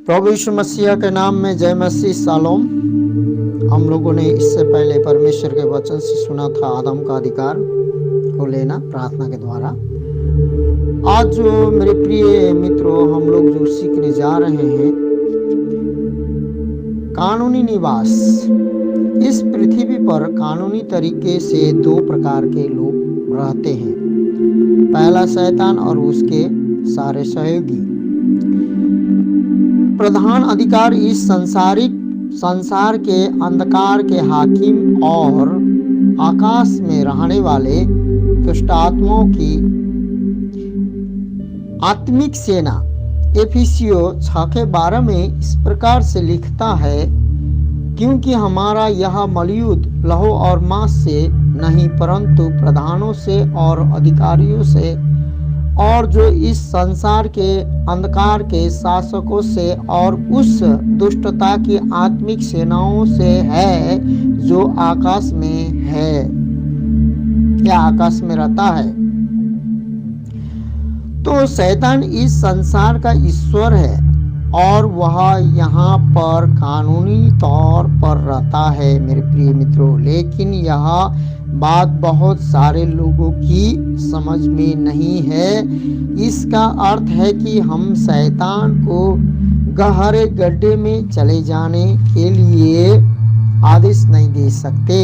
प्रभु यीशु मसीह के नाम में जय मसीह शालोम। हम लोगों ने इससे पहले परमेश्वर के वचन से सुना था आदम का अधिकार को लेना प्रार्थना के द्वारा। आज जो मेरे प्रिय मित्रों हम लोग जो सीखने जा रहे हैं कानूनी निवास। इस पृथ्वी पर कानूनी तरीके से दो प्रकार के लोग रहते हैं, पहला शैतान और उसके सारे सहयोगी। प्रधान अधिकार इस संसार के अंधकार के हाकिम और आकाश में रहने वाले दुष्ट आत्माओं की आत्मिक सेना। एफिसियों 6:12 में इस प्रकार से लिखता है, क्योंकि हमारा यह मलयुद्ध लहू और मांस से नहीं परंतु प्रधानों से और अधिकारियों से और जो इस संसार के अंधकार के शासकों से और उस दुष्टता की आत्मिक सेनाओं से है जो आकाश में है या आकाश में रहता है। तो शैतान इस संसार का ईश्वर है और वह यहाँ पर कानूनी तौर पर रहता है मेरे प्रिय मित्रों। लेकिन यह बात बहुत सारे लोगों की समझ में नहीं है। इसका अर्थ है कि हम शैतान को गहरे गड्ढे में चले जाने के लिए आदेश नहीं दे सकते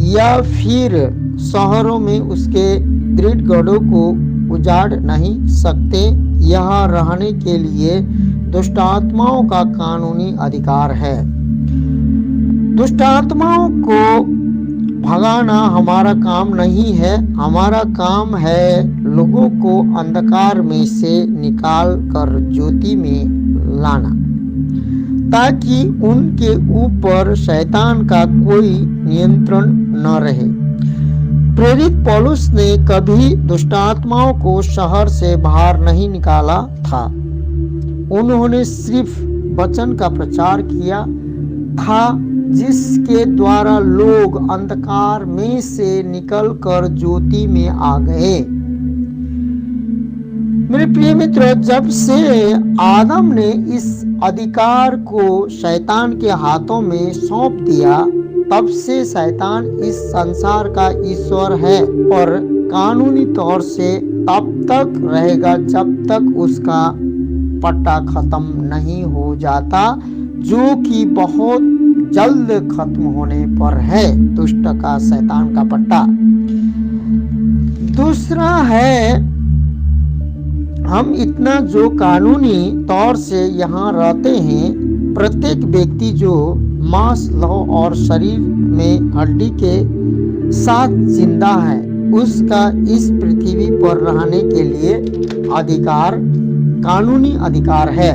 या फिर शहरों में उसके दृढ़ गढ़ों को उजाड़ नहीं सकते। यह रहने के लिए दुष्ट आत्माओं का कानूनी अधिकार है। दुष्ट आत्माओं को भगाना हमारा काम नहीं है। हमारा काम है लोगों को अंधकार में से निकाल कर ज्योति में लाना, ताकि उनके ऊपर शैतान का कोई नियंत्रण न रहे। प्रेरित पौलुस ने कभी दुष्ट आत्माओं को शहर से बाहर नहीं निकाला था। उन्होंने सिर्फ वचन का प्रचार किया था, जिसके द्वारा लोग अंधकार में से निकलकर ज्योति में आ गए। मेरे प्रिय मित्र, जब से आदम ने इस अधिकार को शैतान के हाथों में सौंप दिया, तब से शैतान इस संसार का ईश्वर है और कानूनी तौर से तब तक रहेगा जब तक उसका पट्टा खत्म नहीं हो जाता, जो कि बहुत जल्द खत्म होने पर है दुष्ट का शैतान का पट्टा। दूसरा है, हम इतना जो कानूनी तौर से यहाँ रहते हैं, प्रत्येक व्यक्ति जो मांस लहू और शरीर में हड्डी के साथ जिंदा है, उसका इस पृथ्वी पर रहने के लिए अधिकार कानूनी अधिकार है।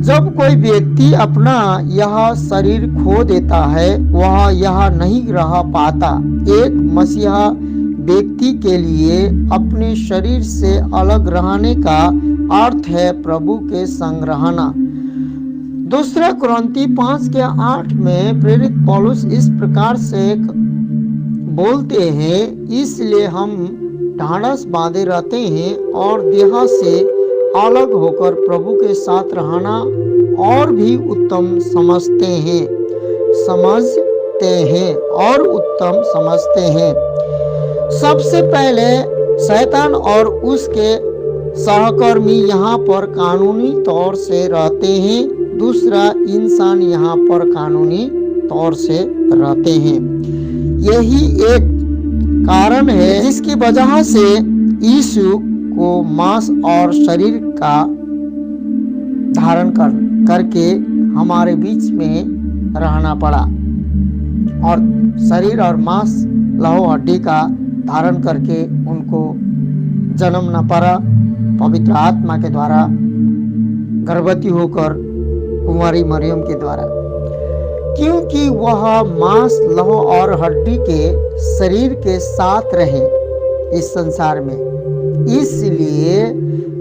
जब कोई व्यक्ति अपना यह शरीर खो देता है, वह यह नहीं रह पाता। एक मसीहा व्यक्ति के लिए अपने शरीर से अलग रहने का अर्थ है प्रभु के संग रहना। दूसरा कुरिन्थी 5:8 में प्रेरित पौलुस इस प्रकार से बोलते हैं, इसलिए हम ढाढ़स बांधे रहते हैं और देह से अलग होकर प्रभु के साथ रहना और भी उत्तम समझते हैं। सबसे पहले शैतान और उसके सहकर्मी यहाँ पर कानूनी तौर से रहते हैं। दूसरा, इंसान यहाँ पर कानूनी तौर से रहते हैं। यही एक कारण है जिसकी वजह से यीशु को मांस और शरीर का धारण करके हमारे बीच में रहना पड़ा और शरीर और मांस लहू हड्डी का धारण करके उनको जन्म न पड़ा। पवित्र आत्मा के द्वारा गर्भवती होकर कुंवारी मरियम के द्वारा, क्योंकि वह मांस लहू और हड्डी के शरीर के साथ रहे इस संसार में, इसलिए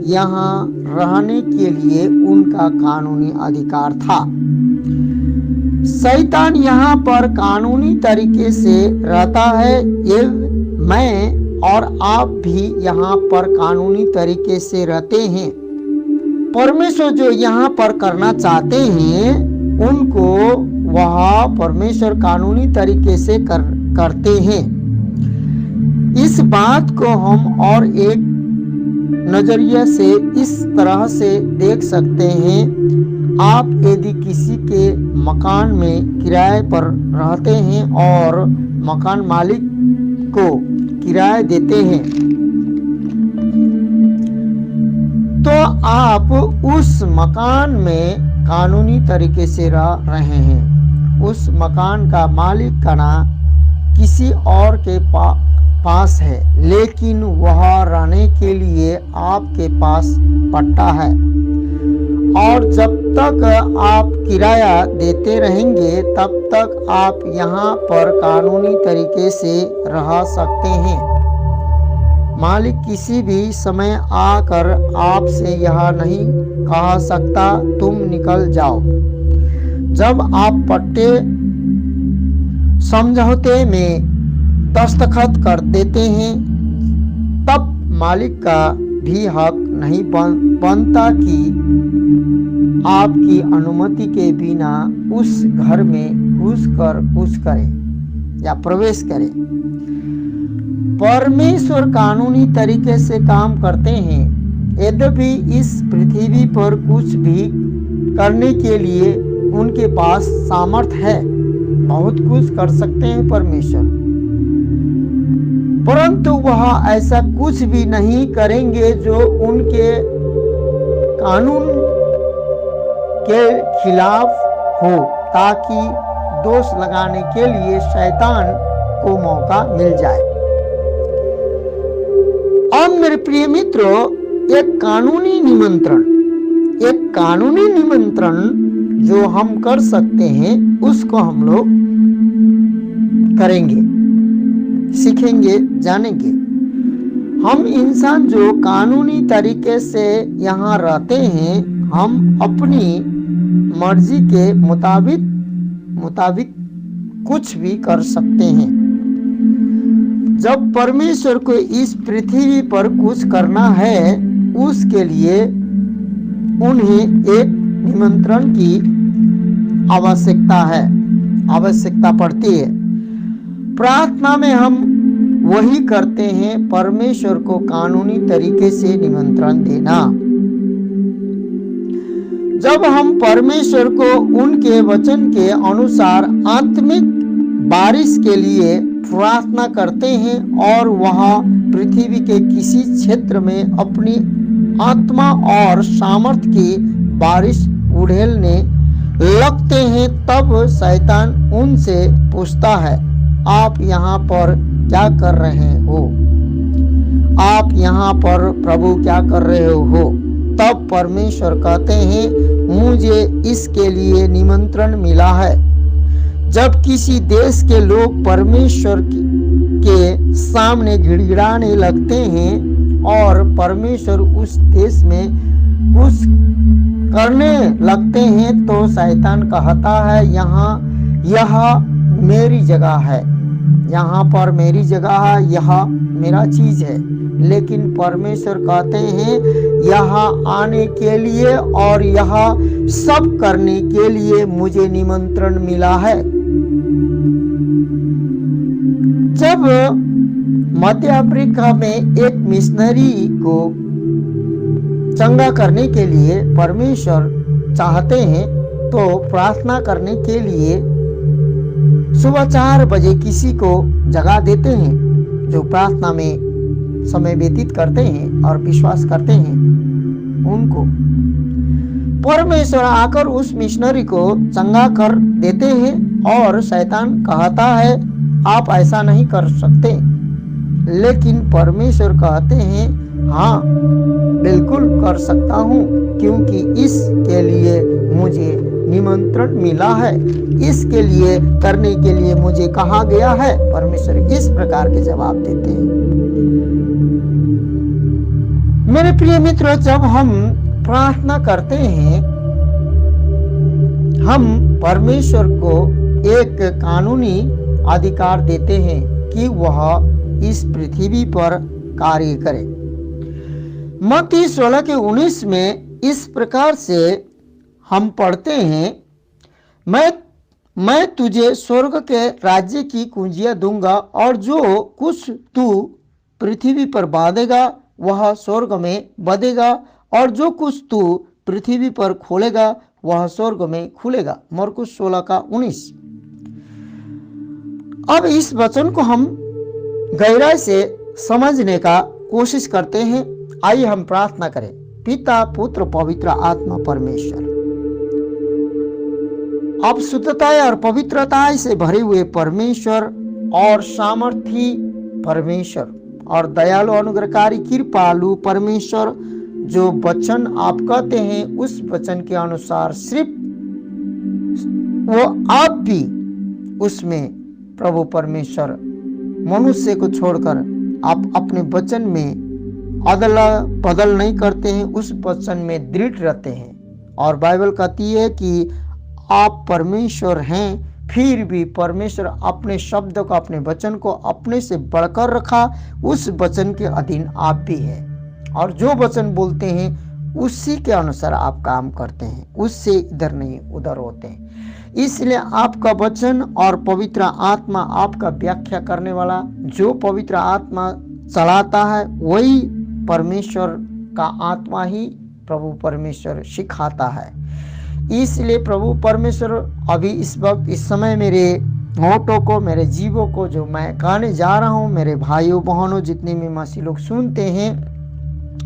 यहाँ रहने के लिए उनका कानूनी अधिकार था। शैतान यहाँ पर कानूनी तरीके से रहता है। ये मैं और आप भी यहाँ पर कानूनी तरीके से रहते हैं। परमेश्वर जो यहाँ पर करना चाहते हैं उनको वह परमेश्वर कानूनी तरीके से करते हैं। इस बात को हम और एक नजरिए से इस तरह से देख सकते हैं। आप यदि किसी के मकान में किराए पर रहते हैं और मकान मालिक को किराया देते हैं तो आप उस मकान में कानूनी तरीके से रह रहे हैं। उस मकान का मालिक का नाम किसी और के पास है, लेकिन वह रहने के लिए आपके पास पट्टा है और जब तक आप किराया देते रहेंगे तब तक आप यहाँ पर कानूनी तरीके से रह सकते हैं। मालिक किसी भी समय आकर आपसे यह नहीं कह सकता तुम निकल जाओ। जब आप पट्टे समझौते में दस्तखत कर देते हैं तब मालिक का भी हक नहीं बनता कि आपकी अनुमति के बिना उस घर में घुसकर कुछ करे या प्रवेश करे। परमेश्वर कानूनी तरीके से काम करते हैं। यद्यपि इस पृथ्वी पर कुछ भी करने के लिए उनके पास सामर्थ है, बहुत कुछ कर सकते हैं परमेश्वर, परंतु वह ऐसा कुछ भी नहीं करेंगे जो उनके कानून के खिलाफ हो, ताकि दोष लगाने के लिए शैतान को मौका मिल जाए। और मेरे प्रिय मित्रों, एक कानूनी निमंत्रण जो हम कर सकते हैं उसको हम लोग करेंगे, सीखेंगे, जानेंगे। हम इंसान जो कानूनी तरीके से यहाँ रहते हैं, हम अपनी मर्जी के मुताबिक कुछ भी कर सकते हैं। जब परमेश्वर को इस पृथ्वी पर कुछ करना है, उसके लिए उन्हें एक निमंत्रण की आवश्यकता पड़ती है। प्रार्थना में हम वही करते हैं, परमेश्वर को कानूनी तरीके से निमंत्रण देना। जब हम परमेश्वर को उनके वचन के अनुसार आत्मिक बारिश के लिए प्रार्थना करते हैं और वह पृथ्वी के किसी क्षेत्र में अपनी आत्मा और सामर्थ की बारिश उड़ेलने लगते हैं, तब शैतान उनसे पूछता है, आप यहाँ पर क्या कर रहे हो? आप यहाँ पर प्रभु क्या कर रहे हो? तब परमेश्वर कहते हैं, मुझे इसके लिए निमंत्रण मिला है। जब किसी देश के लोग परमेश्वर के सामने गिड़गिड़ाने लगते हैं और परमेश्वर उस देश में कुछ करने लगते हैं, तो शैतान कहता है, यह मेरी जगह है, यहाँ पर मेरी जगह है, यह मेरा चीज है। लेकिन परमेश्वर कहते हैं, यहाँ आने के लिए और यह सब करने के लिए मुझे निमंत्रण मिला है। जब मध्य अफ्रीका में एक मिशनरी को चंगा करने के लिए परमेश्वर चाहते हैं, तो प्रार्थना करने के लिए सुबह 4 बजे किसी को जगा देते हैं, जो प्रार्थना में समय व्यतीत करते हैं और विश्वास करते हैं। उनको परमेश्वर आकर उस मिशनरी को चंगा कर देते हैं और शैतान कहता है, आप ऐसा नहीं कर सकते। लेकिन परमेश्वर कहते हैं, हाँ बिल्कुल कर सकता हूँ, क्योंकि इसके लिए मुझे निमंत्रण मिला है, इसके लिए करने के लिए मुझे कहा गया है। परमेश्वर इस प्रकार के जवाब देते हैं। मेरे प्रिय मित्रों, जब हम प्रार्थना करते हैं, हम परमेश्वर को एक कानूनी अधिकार देते हैं कि वह इस पृथ्वी पर कार्य करे। मत्ती 16:19 में इस प्रकार से हम पढ़ते हैं, मैं तुझे स्वर्ग के राज्य की कुंजियां दूंगा, और जो कुछ तू पृथ्वी पर बांधेगा वह स्वर्ग में बंधेगा, और जो कुछ तू पृथ्वी पर खोलेगा वह स्वर्ग में खुलेगा। मरकुस 16:19। अब इस वचन को हम गहराई से समझने का कोशिश करते हैं। आइए हम प्रार्थना करें। पिता, पुत्र, पवित्र आत्मा परमेश्वर, अब शुद्धता और पवित्रता से भरे हुए परमेश्वर और सामर्थी परमेश्वर और दयालु अनुग्रहकारी कृपालु परमेश्वर, जो वचन आप कहते हैं उस वचन के अनुसार सिर्फ वो आप भी उसमें प्रभु परमेश्वर मनुष्य को छोड़कर आप अपने वचन में अदला बदल नहीं करते हैं, उस वचन में दृढ़ रहते हैं। और बाइबल कहती है कि आप परमेश्वर हैं, फिर भी परमेश्वर अपने शब्द को, अपने वचन को अपने से बढ़कर रखा, उस वचन के अधीन आप भी हैं। और जो वचन बोलते हैं उसी के अनुसार आप काम करते हैं, उससे इधर नहीं उधर होते हैं। इसलिए आपका वचन और पवित्र आत्मा, आपका व्याख्या करने वाला जो पवित्र आत्मा चलाता है, वही परमेश्वर का आत्मा ही प्रभु परमेश्वर सिखाता है। इसलिए प्रभु परमेश्वर अभी इस वक्त इस समय मेरे होठों को, मेरे जीवों को जो मैं कहने जा रहा हूँ, मेरे भाइयों बहनों जितने भी मसीह लोग सुनते हैं,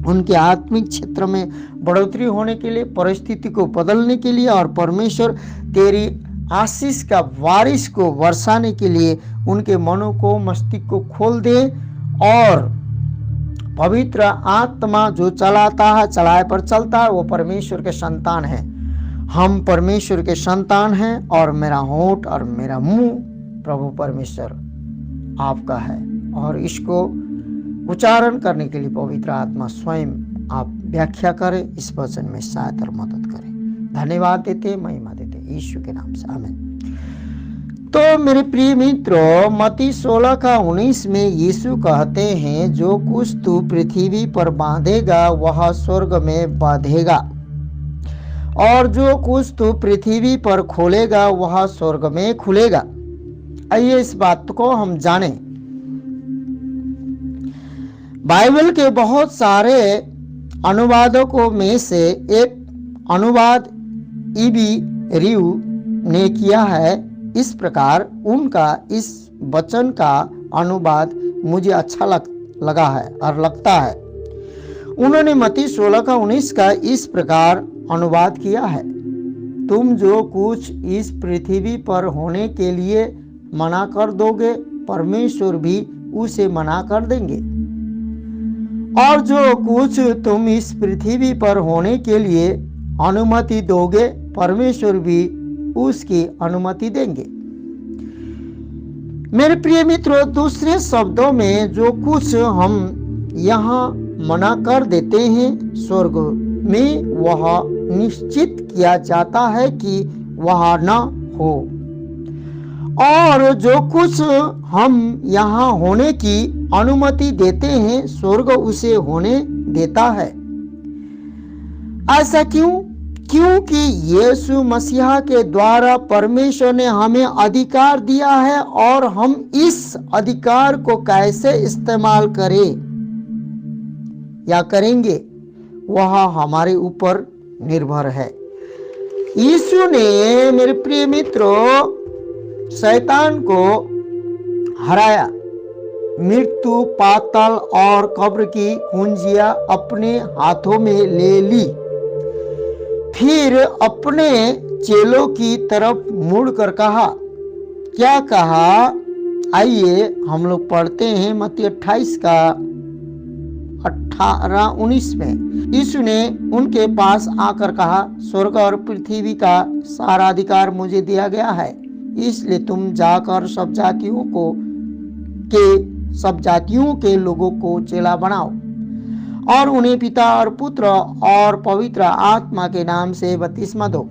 उनके आत्मिक क्षेत्र में बढ़ोतरी होने के लिए, परिस्थिति को बदलने के लिए और परमेश्वर तेरी आशीष का बारिश को बरसाने के लिए उनके मनों को, मस्तिष्क को खोल दे। और पवित्र आत्मा जो चलाता है, चलाए पर चलता है, वो परमेश्वर के संतान है। हम परमेश्वर के संतान हैं और मेरा होंठ और मेरा मुंह प्रभु परमेश्वर आपका है, और इसको उच्चारण करने के लिए पवित्र आत्मा स्वयं आप व्याख्या करें, इस वचन में सहायता और मदद करें। धन्यवाद देते, महिमा देते यीशु के नाम से, आमीन। तो मेरे प्रिय मित्रों, मत्ती 16:19 में यीशु कहते हैं, जो कुछ तू पृथ्वी पर बांधेगा वह स्वर्ग में बांधेगा, और जो कुछ तू पृथ्वी पर खोलेगा वह स्वर्ग में खुलेगा। आइए इस बात को हम जानें। बाइबल के बहुत सारे अनुवादकों में से एक अनुवाद ईबी रिव ने किया है इस प्रकार। उनका इस वचन का अनुवाद मुझे अच्छा लगा है और लगता है। उन्होंने मत्ती 16:19 का इस प्रकार अनुवाद किया है, तुम जो कुछ इस पृथ्वी पर होने के लिए मना कर दोगे, परमेश्वर भी उसे मना कर देंगे, और जो कुछ तुम इस पृथ्वी पर होने के लिए अनुमति दोगे, परमेश्वर भी उसकी अनुमति देंगे। मेरे प्रिय मित्रों, दूसरे शब्दों में जो कुछ हम यहाँ मना कर देते हैं, स्वर्ग में वह निश्चित किया जाता है कि वह न हो, और जो कुछ हम यहाँ होने की अनुमति देते हैं, स्वर्ग उसे होने देता है। ऐसा क्यों? क्योंकि यीशु मसीहा के द्वारा परमेश्वर ने हमें अधिकार दिया है, और हम इस अधिकार को कैसे इस्तेमाल करें या करेंगे वह हमारे ऊपर निर्भर है। यीशु ने, मेरे प्रिय मित्रों, शैतान को हराया, मृत्यु, पाताल और कब्र की कुंजियां अपने हाथों में ले ली, फिर अपने चेलों की तरफ मुड़कर कहा। क्या कहा? आइए हम लोग पढ़ते हैं मत्ती 28:18-19 में। यीशु ने उनके पास आकर कहा, स्वर्ग और पृथ्वी का सारा अधिकार मुझे दिया गया है, इसलिए तुम जाकर सब जातियों के लोगों को चेला बनाओ, और उन्हें पिता और पुत्र और पवित्र आत्मा के नाम से बपतिस्मा दो।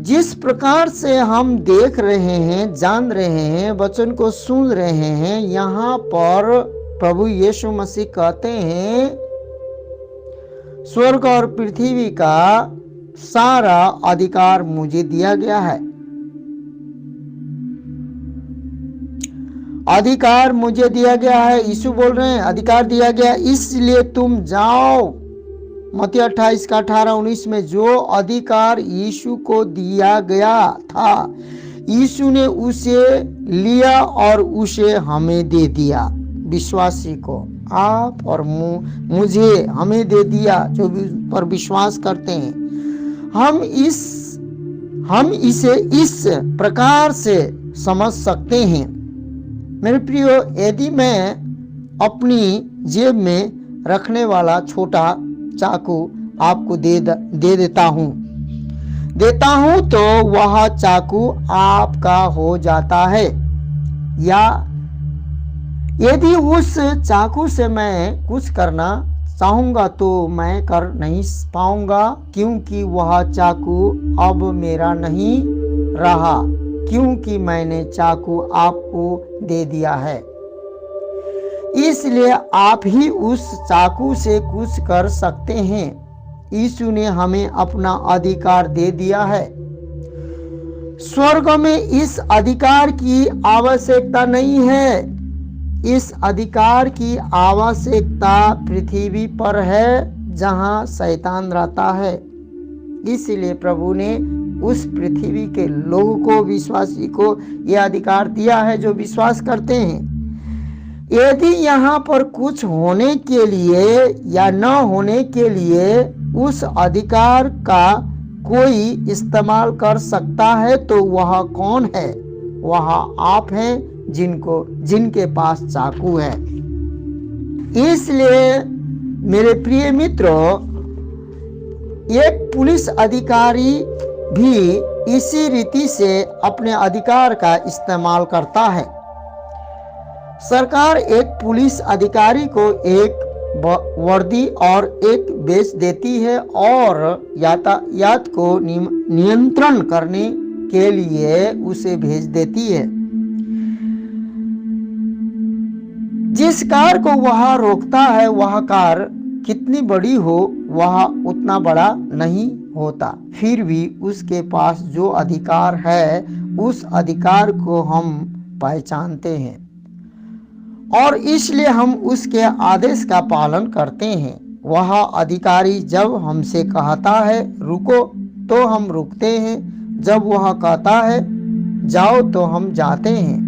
जिस प्रकार से हम देख रहे हैं, जान रहे हैं, वचन को सुन रहे हैं, यहाँ पर प्रभु यीशु मसीह कहते हैं, स्वर्ग और पृथ्वी का सारा अधिकार मुझे दिया गया है। अधिकार मुझे दिया गया है, यीशु बोल रहे हैं, अधिकार दिया गया, इसलिए तुम जाओ। मत्ती 28 का 18-19 में जो अधिकार यीशु को दिया गया था, यीशु ने उसे लिया और उसे हमें दे दिया, विश्वासी को, आप और मुझे हमें दे दिया जो पर विश्वास करते हैं। हम इसे इस प्रकार से समझ सकते हैं। मेरे प्रियो, यदि मैं अपनी जेब में रखने वाला छोटा चाकू आपको दे देता हूं तो वह चाकू आपका हो जाता है, या यदि उस चाकू से मैं कुछ करना चाहूंगा तो मैं कर नहीं पाऊंगा, क्योंकि वह चाकू अब मेरा नहीं रहा, क्योंकि मैंने चाकू आपको दे दिया है। इसलिए आप ही उस चाकू से कुछ कर सकते हैं। यीशु ने हमें अपना अधिकार दे दिया है। स्वर्ग में इस अधिकार की आवश्यकता नहीं है, इस अधिकार की आवश्यकता पृथ्वी पर है जहां शैतान रहता है। इसलिए प्रभु ने उस पृथ्वी के लोगों को, विश्वासी को यह अधिकार दिया है जो विश्वास करते हैं। यदि यहाँ पर कुछ होने के लिए या न होने के लिए उस अधिकार का कोई इस्तेमाल कर सकता है तो वह कौन है? वह आप हैं जिनके पास चाकू है। इसलिए मेरे प्रिय मित्रों, एक पुलिस अधिकारी भी इसी रीति से अपने अधिकार का इस्तेमाल करता है। सरकार एक पुलिस अधिकारी को एक वर्दी और एक बेच देती है और यातायात को नियंत्रण करने के लिए उसे भेज देती है। जिस कार को वह रोकता है, वह कार कितनी बड़ी हो वह उतना बड़ा नहीं होता, फिर भी उसके पास जो अधिकार है उस अधिकार को हम पहचानते हैं और इसलिए हम उसके आदेश का पालन करते हैं। वह अधिकारी जब हमसे कहता है रुको तो हम रुकते हैं, जब वह कहता है जाओ तो हम जाते हैं।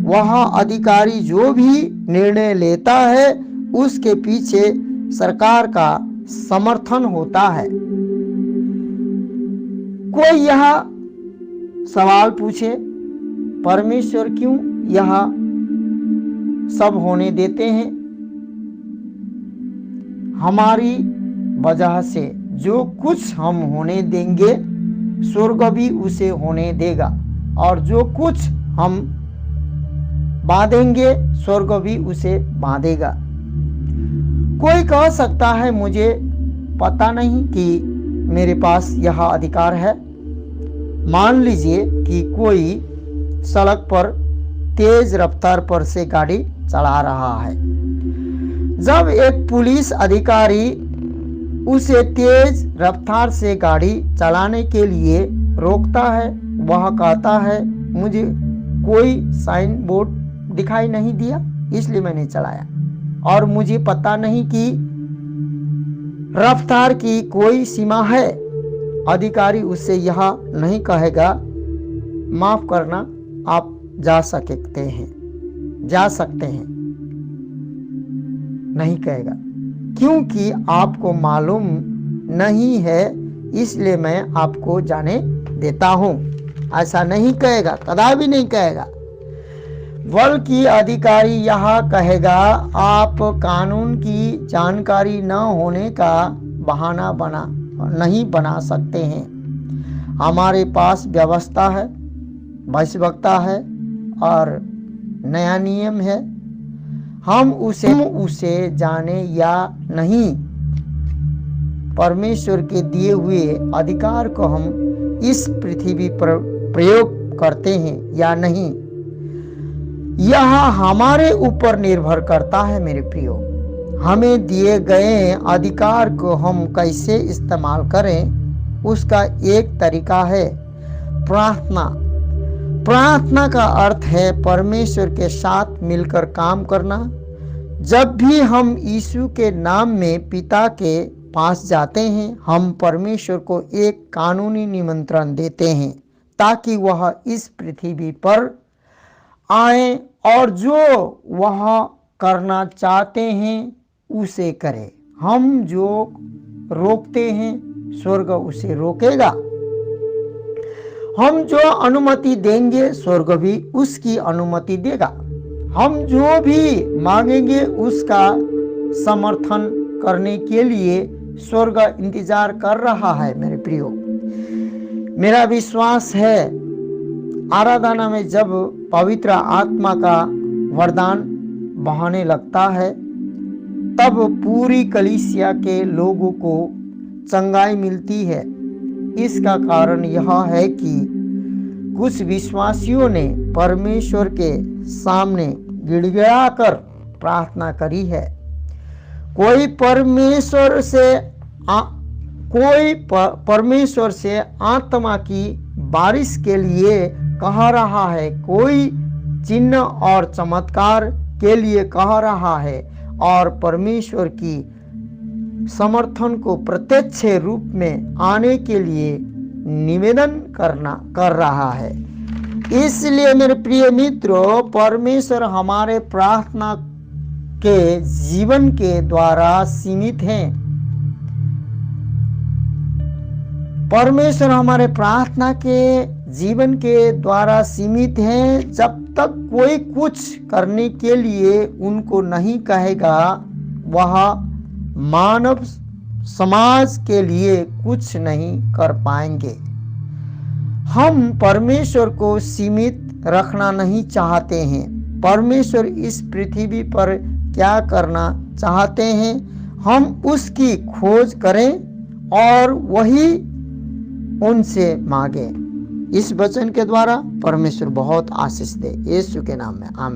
वह अधिकारी जो भी निर्णय लेता है उसके पीछे सरकार का समर्थन होता है। कोई यह सवाल पूछे, परमेश्वर क्यों यह सब होने देते हैं? हमारी वजह से जो कुछ हम होने देंगे स्वर्ग भी उसे होने देगा, और जो कुछ हम बांधेंगे स्वर्ग भी उसे बांधेगा। कोई कह सकता है मुझे पता नहीं कि मेरे पास यह अधिकार है। मान लीजिए कि कोई सड़क पर तेज रफ्तार पर से गाड़ी चला रहा है। जब एक पुलिस अधिकारी उसे तेज रफ्तार से गाड़ी चलाने के लिए रोकता है, वह कहता है मुझे कोई साइन बोर्ड दिखाई नहीं दिया इसलिए मैंने चलाया, और मुझे पता नहीं कि रफ्तार की कोई सीमा है। अधिकारी उससे यह नहीं कहेगा माफ करना आप जा सकते हैं, नहीं कहेगा, क्योंकि आपको मालूम नहीं है इसलिए मैं आपको जाने देता हूं। ऐसा नहीं कहेगा, कदापि नहीं कहेगा। बल्कि अधिकारी यह कहेगा आप कानून की जानकारी न होने का बहाना नहीं बना सकते हैं। हमारे पास व्यवस्था है, वैश्विकता है और नया नियम है। हम उसे जाने या नहीं, परमेश्वर के दिए हुए अधिकार को हम इस पृथ्वी पर प्रयोग करते हैं या नहीं, यह हमारे ऊपर निर्भर करता है। मेरे प्रियो, हमें दिए गए अधिकार को हम कैसे इस्तेमाल करें, उसका एक तरीका है प्रार्थना। प्रार्थना का अर्थ है परमेश्वर के साथ मिलकर काम करना। जब भी हम यीशु के नाम में पिता के पास जाते हैं, हम परमेश्वर को एक कानूनी निमंत्रण देते हैं ताकि वह इस पृथ्वी पर आए और जो वह करना चाहते हैं उसे करे। हम जो रोकते हैं स्वर्ग उसे रोकेगा, हम जो अनुमति देंगे स्वर्ग भी उसकी अनुमति देगा। हम जो भी मांगेंगे उसका समर्थन करने के लिए स्वर्ग इंतजार कर रहा है। मेरे प्रियो, मेरा विश्वास है आराधना में जब पवित्र आत्मा का वरदान बहाने लगता है तब पूरी कलीसिया के लोगों को चंगाई मिलती है। इसका कारण यह है कि कुछ विश्वासियों ने परमेश्वर के सामने गिड़गिड़ाकर प्रार्थना करी है। कोई परमेश्वर से आत्मा की बारिश के लिए कह रहा है, कोई चिन्ह और चमत्कार के लिए कह रहा है और परमेश्वर की समर्थन को प्रत्यक्ष रूप में आने के लिए निवेदन कर रहा है। इसलिए मेरे प्रिय मित्रों, परमेश्वर हमारे प्रार्थना के जीवन के द्वारा सीमित हैं। परमेश्वर हमारे प्रार्थना के जीवन के द्वारा सीमित हैं। जब तक कोई कुछ करने के लिए उनको नहीं कहेगा, वह मानव समाज के लिए कुछ नहीं कर पाएंगे। हम परमेश्वर को सीमित रखना नहीं चाहते हैं। परमेश्वर इस पृथ्वी पर क्या करना चाहते हैं, हम उसकी खोज करें और वही उनसे मांगे। इस वचन के द्वारा परमेश्वर बहुत आशीष दे। यीशु के नाम में आमीन।